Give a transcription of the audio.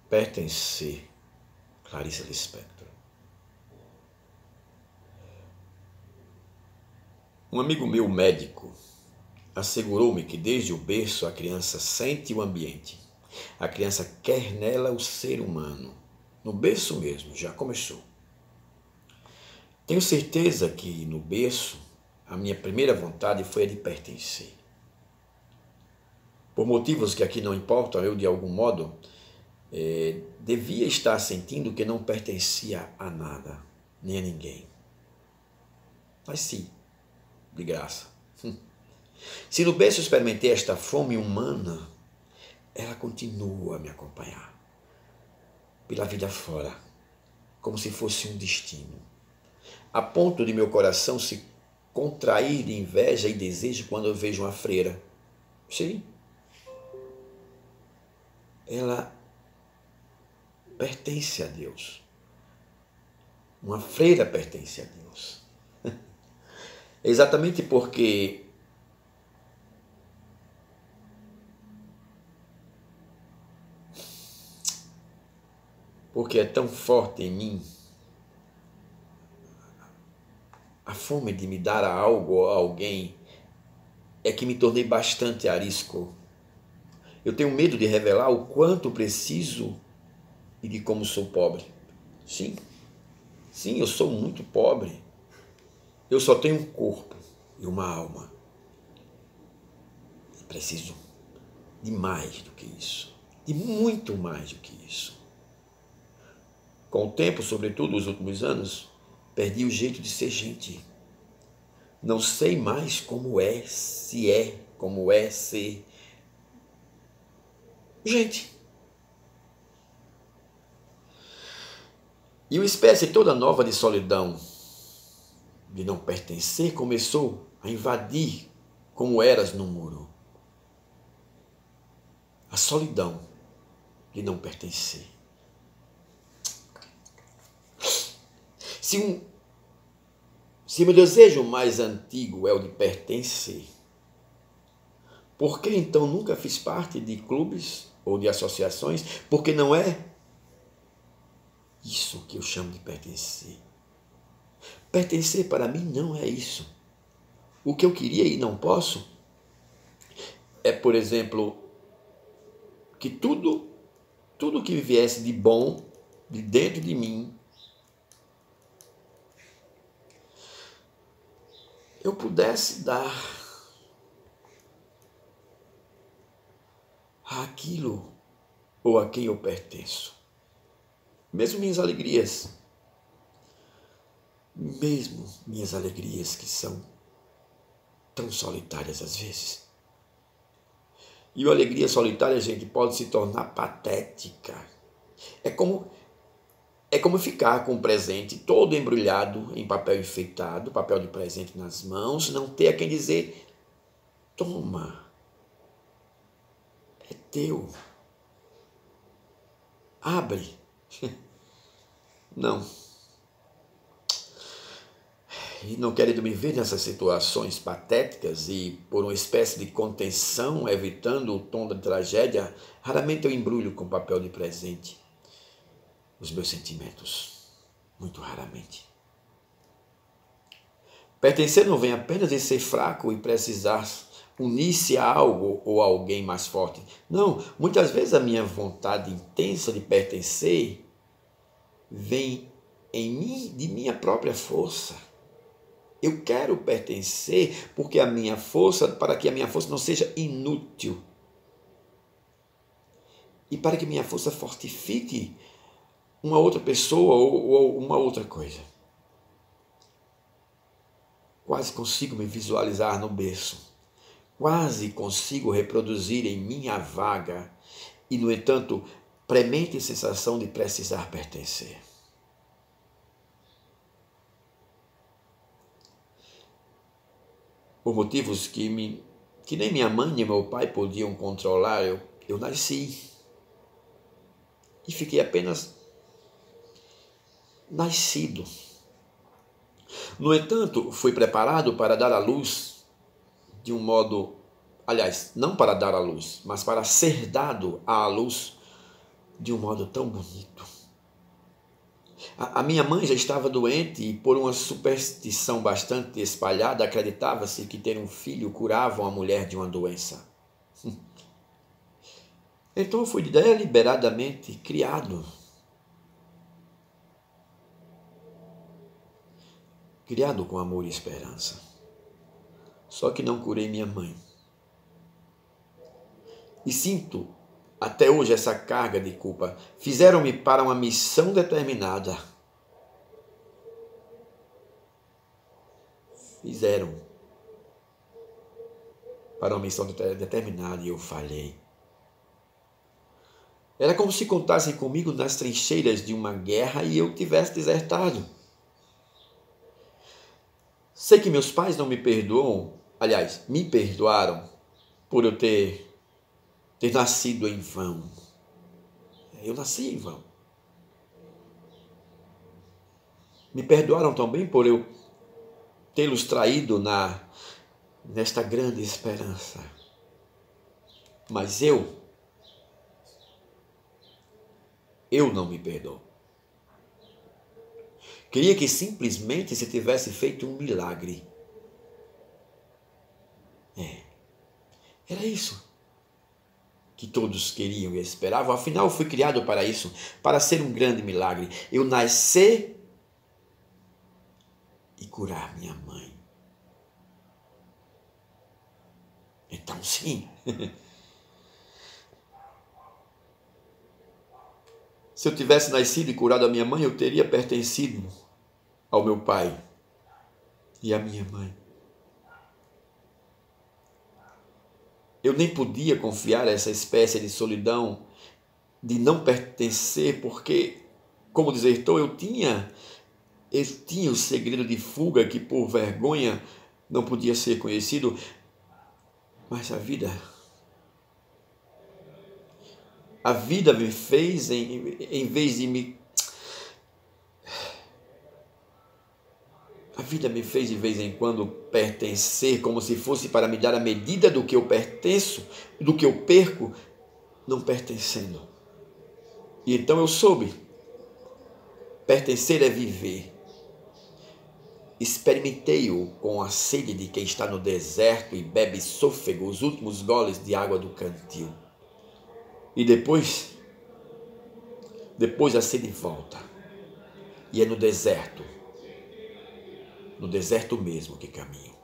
Pertencer. Clarice Lispector. Um amigo meu, médico, assegurou-me que desde o berço a criança sente o ambiente. A criança quer nela o ser humano. No berço mesmo, já começou. Tenho certeza que no berço a minha primeira vontade foi a de pertencer. Por motivos que aqui não importam, eu de algum modo devia estar sentindo que não pertencia a nada, nem a ninguém. Mas sim, de graça. Se no berço experimentei esta fome humana, ela continua a me acompanhar pela vida fora, como se fosse um destino, a ponto de meu coração se contrair de inveja e desejo quando eu vejo uma freira. Sim, ela pertence a Deus. Uma freira pertence a Deus. Exatamente porque é tão forte em mim a fome de me dar a algo ou a alguém, é que me tornei bastante arisco. Eu tenho medo de revelar o quanto preciso e de como sou pobre. Sim, eu sou muito pobre. Eu só tenho um corpo e uma alma. E preciso de mais do que isso. De muito mais do que isso. Com o tempo, sobretudo os últimos anos, perdi o jeito de ser gente. Não sei mais como é ser gente. E uma espécie toda nova de solidão, de não pertencer, começou a invadir como eras no muro. A solidão de não pertencer. Se meu desejo mais antigo é o de pertencer, por que então nunca fiz parte de clubes ou de associações? Porque não é isso que eu chamo de pertencer. Pertencer para mim não é isso. O que eu queria e não posso é, por exemplo, que tudo que viesse de bom de dentro de mim, eu pudesse dar àquilo ou a quem eu pertenço. Mesmo minhas alegrias que são tão solitárias às vezes. E a alegria solitária, gente, pode se tornar patética. É como ficar com um presente todo embrulhado em papel enfeitado, papel de presente nas mãos, não ter a quem dizer, toma, é teu, abre. Não. E não querendo me ver nessas situações patéticas e por uma espécie de contenção, evitando o tom da tragédia, raramente eu embrulho com papel de presente os meus sentimentos. Muito raramente. Pertencer não vem apenas em ser fraco e precisar unir-se a algo ou a alguém mais forte. Não, muitas vezes a minha vontade intensa de pertencer vem em mim de minha própria força. Eu quero pertencer porque para que a minha força não seja inútil. E para que minha força fortifique uma outra pessoa ou uma outra coisa. Quase consigo me visualizar no berço. Quase consigo reproduzir em mim a vaga e, no entanto, premente sensação de precisar pertencer. Por motivos que nem minha mãe nem meu pai podiam controlar, eu nasci. E fiquei apenas nascido. No entanto, fui preparado para dar à luz de um modo, aliás, não para dar à luz, mas para ser dado à luz de um modo tão bonito. A minha mãe já estava doente e, por uma superstição bastante espalhada, acreditava-se que ter um filho curava uma mulher de uma doença. Então eu fui deliberadamente criado. Criado com amor e esperança. Só que não curei minha mãe. E sinto até hoje essa carga de culpa. Fizeram-me para uma missão determinada. Fizeram para uma missão determinada e eu falhei. Era como se contassem comigo nas trincheiras de uma guerra e eu tivesse desertado. Sei que meus pais não me perdoam, aliás, me perdoaram por eu ter nascido em vão. Eu nasci em vão. Me perdoaram também por eu tê-los traído nesta grande esperança. Mas eu não me perdoo. Queria que simplesmente se tivesse feito um milagre. Era isso que todos queriam e esperavam. Afinal, eu fui criado para isso, para ser um grande milagre. Eu nascer e curar minha mãe. Então, sim. Se eu tivesse nascido e curado a minha mãe, eu teria pertencido ao meu pai e à minha mãe. Eu nem podia confiar essa espécie de solidão, de não pertencer, porque, como desertor, eu tinha o segredo de fuga que, por vergonha, não podia ser conhecido. Mas a vida me fez, em vez de me... A vida me fez de vez em quando pertencer, como se fosse para me dar a medida do que eu pertenço, do que eu perco, não pertencendo. E então eu soube. Pertencer é viver. Experimentei-o com a sede de quem está no deserto e bebe sôfrego os últimos goles de água do cantil. E depois a sede volta. E é no deserto mesmo que caminho.